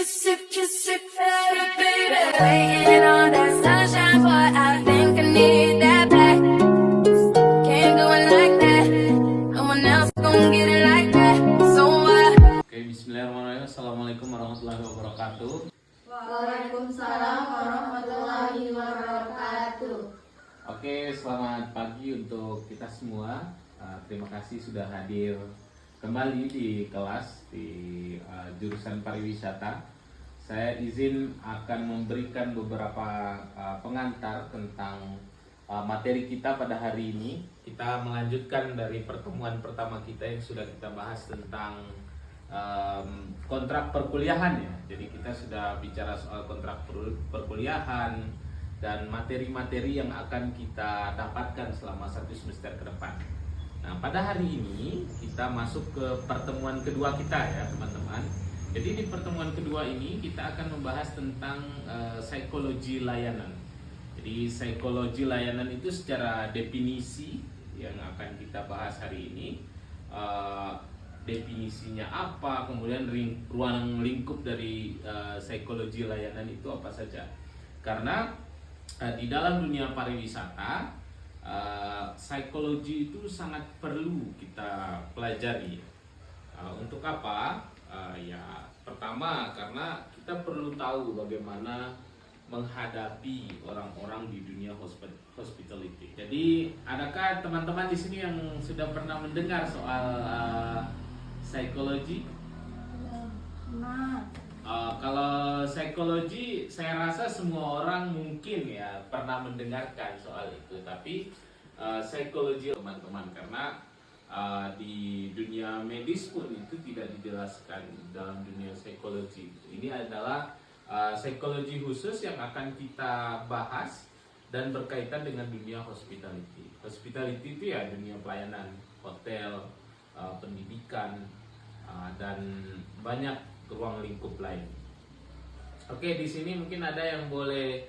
kiss it, baby. Waiting on that sunshine, boy. I think I need that back. Can't do it like that. No one else gonna get it like that. So Oke, bismillahirrahmanirrahim. Assalamualaikum warahmatullahi wabarakatuh. Waalaikumsalam warahmatullahi wabarakatuh. Oke, selamat pagi untuk kita semua. Terima kasih sudah hadir kembali di kelas di jurusan pariwisata. Saya izin akan memberikan beberapa pengantar tentang materi kita pada hari ini. Kita melanjutkan dari pertemuan pertama kita yang sudah kita bahas tentang kontrak perkuliahan ya. Jadi kita sudah bicara soal kontrak perkuliahan dan materi-materi yang akan kita dapatkan selama satu semester ke depan. Nah, pada hari ini kita masuk ke pertemuan kedua kita ya teman-teman. Jadi di pertemuan kedua ini kita akan membahas tentang psikologi layanan. Jadi psikologi layanan itu secara definisi yang akan kita bahas hari ini. Definisinya apa, kemudian ruang lingkup dari psikologi layanan itu apa saja. Karena di dalam dunia pariwisata psikologi itu sangat perlu kita pelajari. Untuk apa? Ya pertama karena kita perlu tahu bagaimana menghadapi orang-orang di dunia hospitality. Jadi adakah teman-teman di sini yang sudah pernah mendengar soal psikologi? Kalau psikologi, saya rasa semua orang mungkin ya pernah mendengarkan soal itu. Tapi psikologi teman-teman, karena di dunia medis pun itu tidak dijelaskan dalam dunia psikologi. Ini adalah psikologi khusus yang akan kita bahas dan berkaitan dengan dunia hospitality. Hospitality itu ya dunia pelayanan, hotel, pendidikan, dan banyak ruang lingkup lain. Oke, di sini mungkin ada yang boleh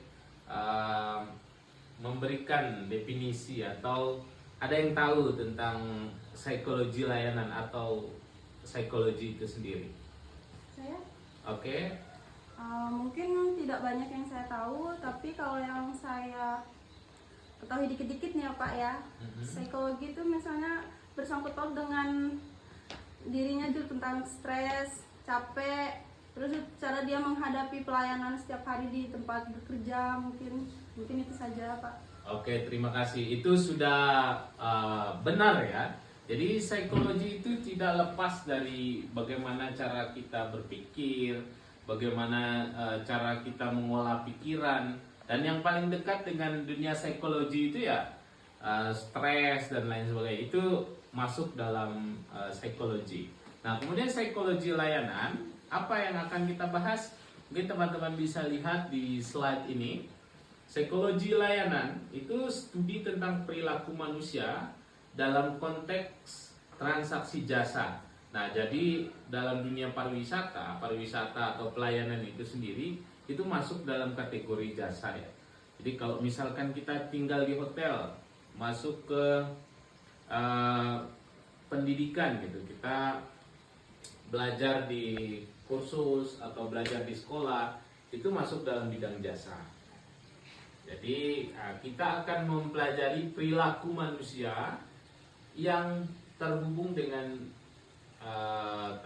memberikan definisi atau ada yang tahu tentang psikologi layanan atau psikologi itu sendiri. Saya? Oke. Mungkin tidak banyak yang saya tahu, tapi kalau yang saya ketahui dikit-dikit nih ya Pak ya, psikologi itu misalnya bersangkut paut dengan dirinya juga tentang stres, capek, terus cara dia menghadapi pelayanan setiap hari di tempat bekerja, mungkin itu saja Pak. Oke, terima kasih. Itu sudah benar ya. Jadi psikologi itu tidak lepas dari bagaimana cara kita berpikir, bagaimana cara kita mengolah pikiran, dan yang paling dekat dengan dunia psikologi itu ya stres dan lain sebagainya. Itu masuk dalam psikologi. Nah, kemudian psikologi layanan, apa yang akan kita bahas? Mungkin teman-teman bisa lihat di slide ini. Psikologi layanan itu studi tentang perilaku manusia dalam konteks transaksi jasa. Nah, jadi dalam dunia pariwisata atau pelayanan itu sendiri itu masuk dalam kategori jasa ya. Jadi kalau misalkan kita tinggal di hotel, masuk ke pendidikan gitu, kita belajar di kursus atau belajar di sekolah, itu masuk dalam bidang jasa. Jadi kita akan mempelajari perilaku manusia yang terhubung dengan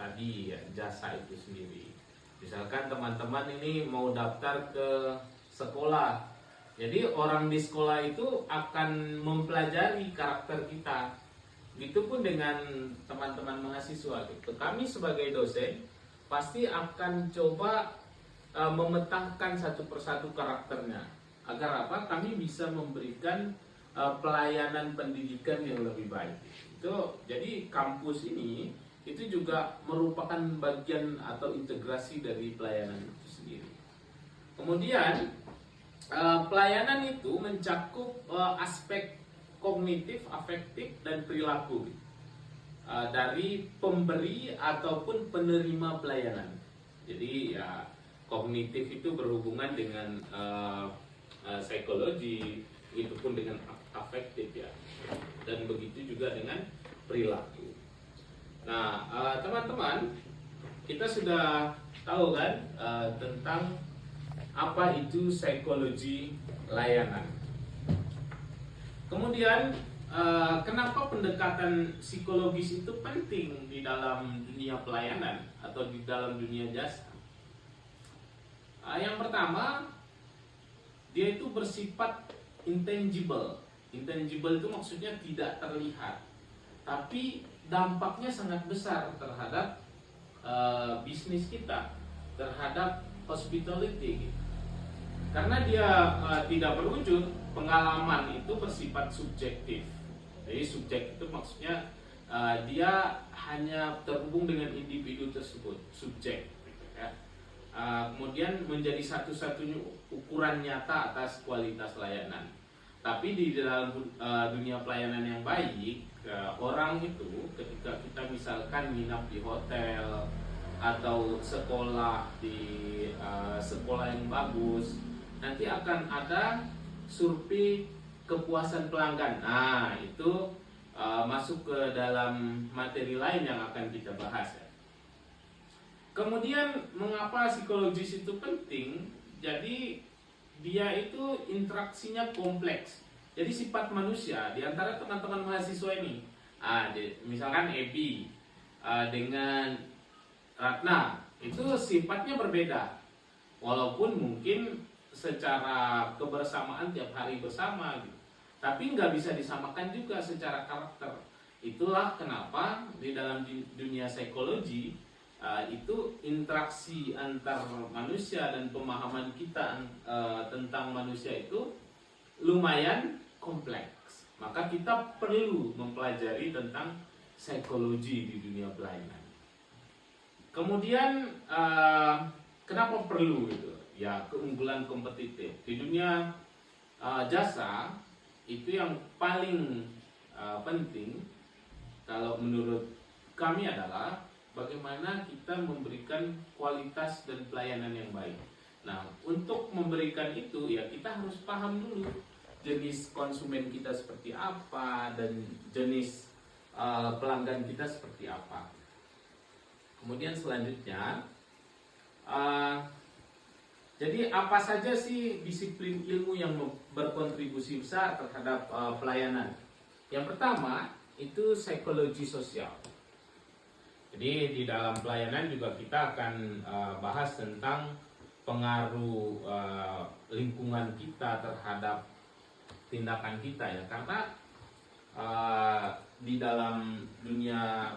tadi ya, jasa itu sendiri. Misalkan teman-teman ini mau daftar ke sekolah, jadi orang di sekolah itu akan mempelajari karakter kita. Begitupun dengan teman-teman mahasiswa gitu. Kami sebagai dosen pasti akan coba memetakan satu persatu karakternya. Agar apa? Kami bisa memberikan pelayanan pendidikan yang lebih baik. Itu jadi kampus ini itu juga merupakan bagian atau integrasi dari pelayanan itu sendiri. Kemudian pelayanan itu mencakup aspek kognitif, afektif, dan perilaku dari pemberi ataupun penerima pelayanan. Jadi ya kognitif itu berhubungan dengan psikologi, itu pun dengan afektif ya, dan begitu juga dengan perilaku. Nah, teman-teman, kita sudah tahu kan tentang apa itu psikologi layanan. Kemudian kenapa pendekatan psikologis itu penting di dalam dunia pelayanan atau di dalam dunia jasa? Yang pertama, dia itu bersifat intangible. Intangible itu maksudnya tidak terlihat, tapi dampaknya sangat besar terhadap bisnis kita, terhadap hospitality gitu. Karena dia tidak berwujud, pengalaman itu bersifat subjektif. Jadi subjek itu maksudnya dia hanya terhubung dengan individu tersebut, subjek gitu ya. Kemudian menjadi satu-satunya ukuran nyata atas kualitas layanan. Tapi di dalam dunia pelayanan yang baik, orang itu ketika kita misalkan nginap di hotel atau sekolah di sekolah yang bagus, nanti akan ada survei kepuasan pelanggan. Nah, itu masuk ke dalam materi lain yang akan kita bahas ya. Kemudian mengapa psikologis itu penting? Jadi dia itu interaksinya kompleks. Jadi sifat manusia di antara teman-teman mahasiswa ini, misalkan Ebi dengan Ratna itu sifatnya berbeda. Walaupun mungkin secara kebersamaan tiap hari bersama gitu, tapi nggak bisa disamakan juga secara karakter. Itulah kenapa di dalam dunia psikologi itu interaksi antar manusia dan pemahaman kita tentang manusia itu lumayan kompleks. Maka kita perlu mempelajari tentang psikologi di dunia pelayanan. Kemudian kenapa perlu itu? Ya, keunggulan kompetitif di dunia jasa itu yang paling penting kalau menurut kami adalah bagaimana kita memberikan kualitas dan pelayanan yang baik. Nah, untuk memberikan itu ya kita harus paham dulu jenis konsumen kita seperti apa dan jenis pelanggan kita seperti apa. Kemudian selanjutnya jadi apa saja sih disiplin ilmu yang berkontribusi besar terhadap pelayanan? Yang pertama itu psikologi sosial. Jadi di dalam pelayanan juga kita akan bahas tentang pengaruh lingkungan kita terhadap tindakan kita ya. Karena di dalam dunia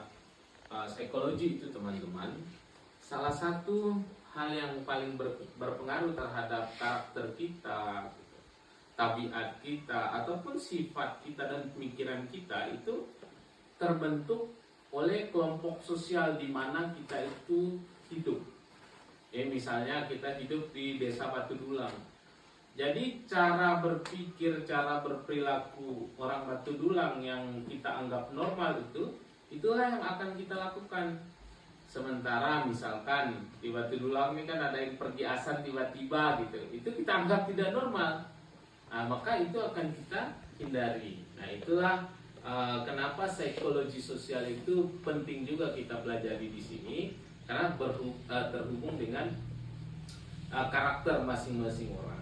psikologi itu teman-teman, salah satu hal yang paling berpengaruh terhadap karakter kita, tabiat kita, ataupun sifat kita dan pemikiran kita itu terbentuk oleh kelompok sosial di mana kita itu hidup. Misalnya kita hidup di desa Batu Dulang. Jadi cara berpikir, cara berperilaku orang Batu Dulang yang kita anggap normal itulah yang akan kita lakukan. Sementara misalkan di Batu Dulang ini kan ada yang pergi asan tiba-tiba gitu, itu kita anggap tidak normal. Nah, maka itu akan kita hindari. Nah, itulah kenapa psikologi sosial itu penting juga kita pelajari di sini, karena terhubung dengan karakter masing-masing orang.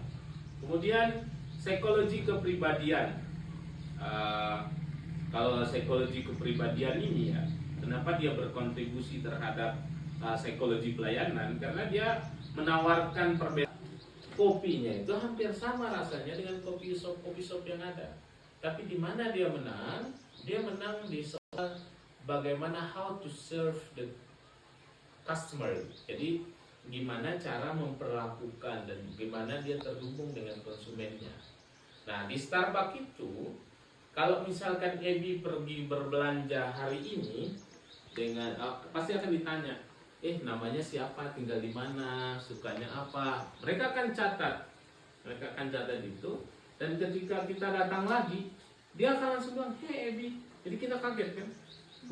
Kemudian psikologi kepribadian. Kalau psikologi kepribadian ini ya, kenapa dia berkontribusi terhadap psikologi pelayanan? Karena dia menawarkan perbedaan. Kopinya itu hampir sama rasanya dengan kopi shop yang ada. Tapi di mana dia menang? Dia menang di soal bagaimana how to serve the customer. Jadi gimana cara memperlakukan dan gimana dia terhubung dengan konsumennya. Nah, di Starbucks itu kalau misalkan Ebi pergi berbelanja hari ini dengan pasti akan ditanya, namanya siapa, tinggal di mana, sukanya apa. Mereka akan catat itu, dan ketika kita datang lagi, dia akan langsung bilang, "Hey Ebi." Jadi kita kaget kan,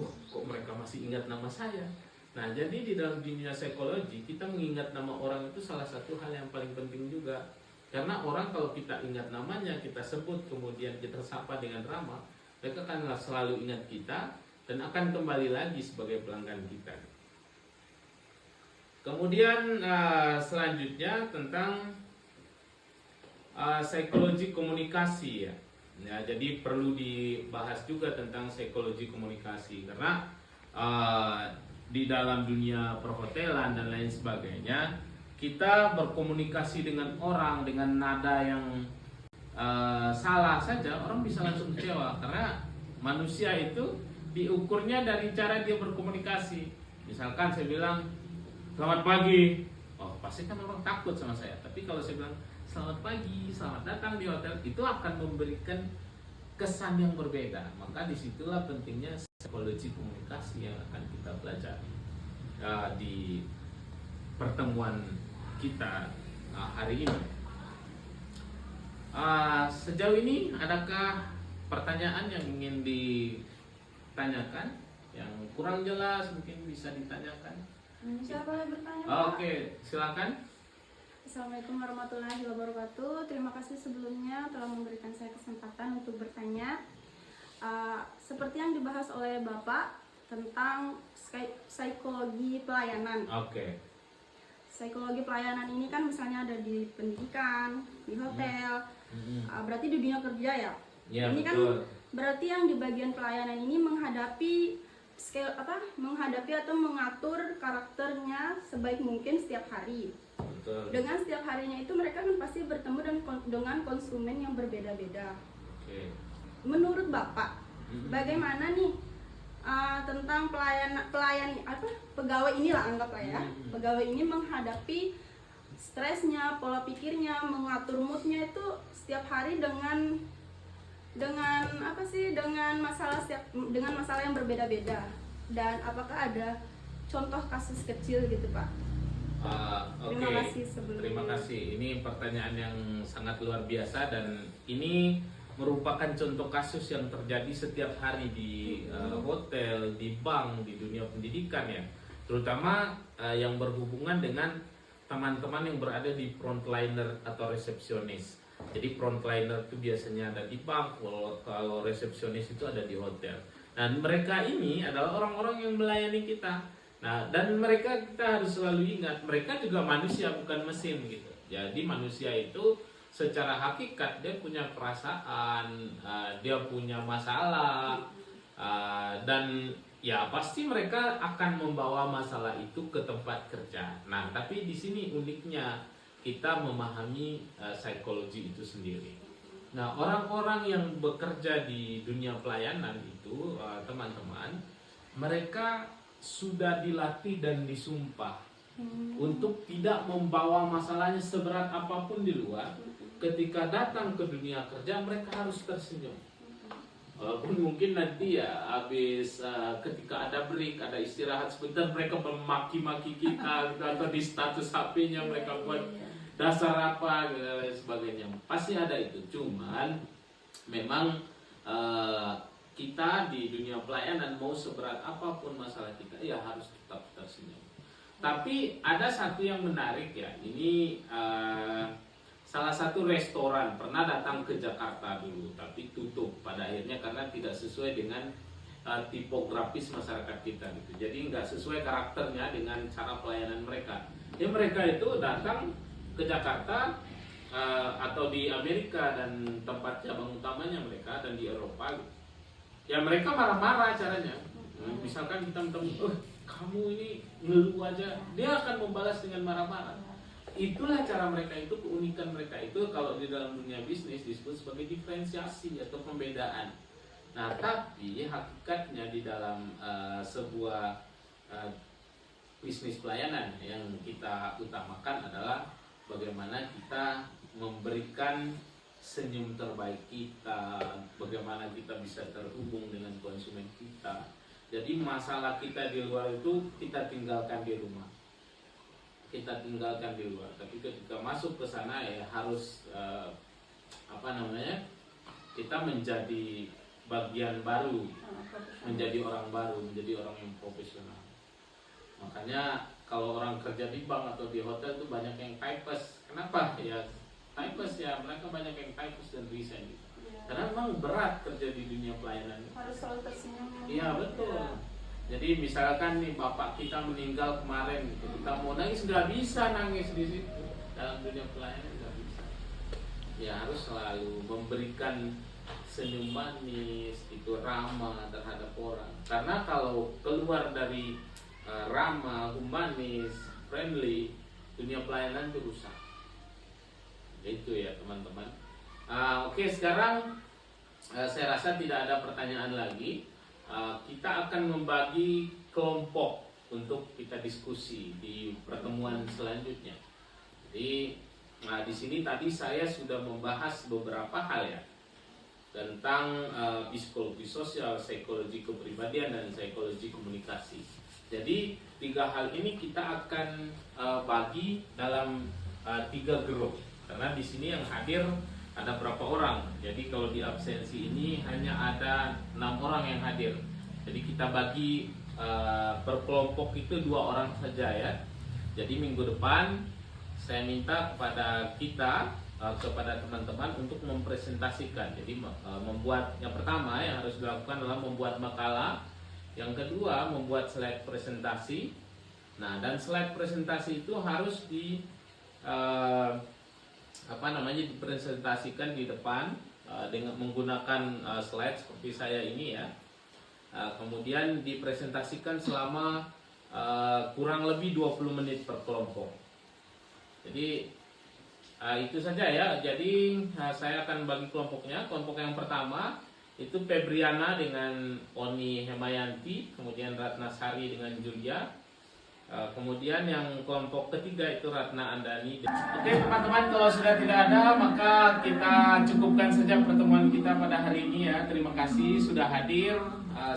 kok mereka masih ingat nama saya. Nah, jadi di dalam dunia psikologi kita mengingat nama orang itu salah satu hal yang paling penting juga. Karena orang kalau kita ingat namanya, kita sebut, kemudian kita sapa dengan ramah, mereka akan selalu ingat kita dan akan kembali lagi sebagai pelanggan kita. Kemudian selanjutnya tentang psikologi komunikasi ya. Ya, jadi perlu dibahas juga tentang psikologi komunikasi karena di dalam dunia perhotelan dan lain sebagainya kita berkomunikasi dengan orang dengan nada yang salah saja orang bisa langsung kecewa karena manusia itu diukurnya dari cara dia berkomunikasi. Misalkan saya bilang selamat pagi, oh pasti kan orang takut sama saya. Tapi kalau saya bilang selamat pagi, selamat datang di hotel, itu akan memberikan kesan yang berbeda. Maka disitulah pentingnya psikologi komunikasi yang akan kita pelajari di pertemuan kita hari ini. Sejauh ini adakah pertanyaan yang ingin ditanyakan yang kurang jelas mungkin bisa ditanyakan? Siapa yang bertanya, Pak? Oke, silakan. Assalamualaikum warahmatullahi wabarakatuh. Terima kasih sebelumnya telah memberikan saya kesempatan untuk bertanya. Seperti yang dibahas oleh Bapak tentang psikologi pelayanan. Oke. Psikologi pelayanan ini kan misalnya ada di pendidikan, di hotel, berarti di dunia kerja ya. Ya, ini betul. kan berarti yang di bagian pelayanan ini menghadapi atau mengatur karakternya sebaik mungkin setiap hari. Betul. Dengan setiap harinya itu mereka kan pasti bertemu dengan konsumen yang berbeda-beda. Oke. Menurut Bapak, bagaimana nih tentang pegawai inilah anggaplah ya, pegawai ini menghadapi stresnya, pola pikirnya, mengatur moodnya itu setiap hari dengan masalah yang berbeda-beda. Dan apakah ada contoh kasus kecil gitu, Pak? Terima kasih sebelumnya. Terima kasih. Ini pertanyaan yang sangat luar biasa dan ini merupakan contoh kasus yang terjadi setiap hari di hotel, di bank, di dunia pendidikan ya. Terutama yang berhubungan dengan teman-teman yang berada di frontliner atau resepsionis. Jadi frontliner itu biasanya ada di bank, kalau resepsionis itu ada di hotel. Dan mereka ini adalah orang-orang yang melayani kita. Nah, dan mereka kita harus selalu ingat, mereka juga manusia bukan mesin gitu. Jadi manusia itu secara hakikat dia punya perasaan, dia punya masalah, dan ya pasti mereka akan membawa masalah itu ke tempat kerja. Nah, tapi di sini uniknya kita memahami psikologi itu sendiri. Nah, orang-orang yang bekerja di dunia pelayanan itu, teman-teman, mereka sudah dilatih dan disumpah untuk tidak membawa masalahnya seberat apapun di luar. Ketika datang ke dunia kerja, mereka harus tersenyum. Walaupun mungkin nanti ya habis ketika ada break, ada istirahat sebentar, mereka memaki-maki kita gitu, atau di status HP-nya mereka buat dasar apa dan sebagainya. Pasti ada itu. Cuman memang kita di dunia pelayanan mau seberat apapun masalah kita ya harus tetap tersenyum. Tapi ada satu yang menarik ya. Ini salah satu restoran pernah datang ke Jakarta dulu tapi tutup pada akhirnya karena tidak sesuai dengan tipografis masyarakat kita gitu. Jadi nggak sesuai karakternya dengan cara pelayanan mereka. Ya mereka itu datang ke Jakarta atau di Amerika dan tempat cabang utamanya mereka dan di Eropa gitu. Ya mereka marah-marah caranya. Misalkan kita kamu ini ngeluh aja, dia akan membalas dengan marah-marah. Itulah cara mereka itu, keunikan mereka itu kalau di dalam dunia bisnis disebut sebagai diferensiasi atau pembedaan. Nah, tapi hakikatnya di dalam sebuah bisnis pelayanan yang kita utamakan adalah bagaimana kita memberikan senyum terbaik kita, bagaimana kita bisa terhubung dengan konsumen kita. Jadi masalah kita di luar itu kita tinggalkan di rumah. Kita tinggalkan di luar. Tapi ketika masuk ke sana ya harus kita menjadi bagian baru, menjadi orang baru, menjadi orang yang profesional. Makanya kalau orang kerja di bank atau di hotel itu banyak yang types. Kenapa? Ya types ya, mereka banyak yang types dan resign gitu. Karena memang berat kerja di dunia pelayanan. Harus selalu tersenyum. Iya betul. Jadi misalkan nih bapak kita meninggal kemarin, kita mau nangis nggak bisa nangis di situ. Dalam dunia pelayanan nggak bisa. Ya harus selalu memberikan senyum manis, itu ramah terhadap orang. Karena kalau keluar dari ramah, humanis, friendly, dunia pelayanan itu rusak. Itu ya teman-teman. Oke, sekarang saya rasa tidak ada pertanyaan lagi. Kita akan membagi kelompok untuk kita diskusi di pertemuan selanjutnya. Jadi di sini tadi saya sudah membahas beberapa hal ya tentang psikologi sosial, psikologi kepribadian, dan psikologi komunikasi. Jadi 3 hal ini kita akan bagi dalam 3 grup. Karena di sini yang hadir ada berapa orang. Jadi kalau di absensi ini hanya ada 6 orang yang hadir. Jadi kita bagi per kelompok itu 2 orang saja ya. Jadi minggu depan saya minta kepada kita, kepada teman-teman untuk mempresentasikan. Jadi membuat, yang pertama yang harus dilakukan adalah membuat makalah. Yang kedua membuat slide presentasi. Nah, dan slide presentasi itu harus dipresentasikan di depan dengan menggunakan slide seperti saya ini ya. Kemudian dipresentasikan selama kurang lebih 20 menit per kelompok. Jadi itu saja ya. Jadi saya akan bagi kelompoknya. Kelompok yang pertama itu Febriana dengan Oni Hemayanti, kemudian Ratna Sari dengan Julia. Kemudian yang kelompok ketiga itu Ratna Andani. Oke teman-teman, kalau sudah tidak ada maka kita cukupkan saja pertemuan kita pada hari ini ya. Terima kasih sudah hadir.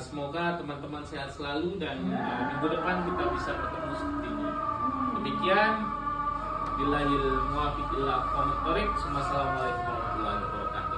Semoga teman-teman sehat selalu dan minggu depan kita bisa bertemu seperti ini. Demikian, billahil muwaffiq ila aqwamit thoriq. Assalamualaikum warahmatullahi wabarakatuh.